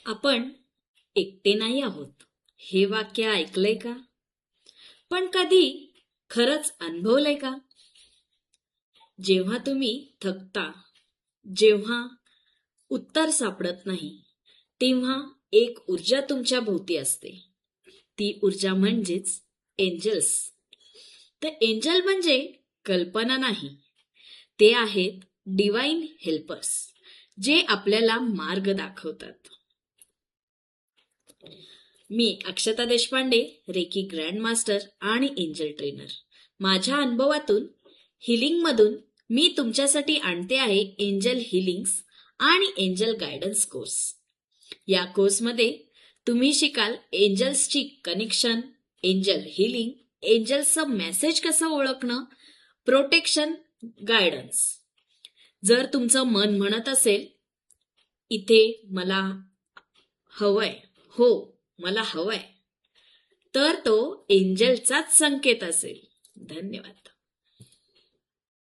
आपण एकटे नाही आहोत हे वाक्य ऐकलंय का? पण कधी खरंच अनुभवलंय का? जेव्हा तुम्ही थकता, जेव्हा उत्तर सापडत नाही, तेव्हा एक ऊर्जा तुमच्या भोवती असते. ती ऊर्जा म्हणजेच एंजल्स. तर एंजल म्हणजे कल्पना नाही, ते आहेत डिवाइन हेल्पर्स, जे आपल्याला मार्ग दाखवतात. मी अक्षता देशपांडे, रेकी ग्रँड मास्टर आणि एंजल ट्रेनर. माझ्या अनुभवातून, हिलिंगमधून मी तुमच्यासाठी आणते आहे एंजल हिलिंग्स आणि एंजल गायडन्स कोर्स. या कोर्समध्ये तुम्ही शिकाल एंजल्सची कनेक्शन, एंजल हिलिंग, एंजल्सचं मेसेज कसं ओळखणं, प्रोटेक्शन, गायडन्स. जर तुमचं मन म्हणत असेल, इथे मला हवंय, हो मला हवंय, तर तो एंजलचाच संकेत असेल. धन्यवाद.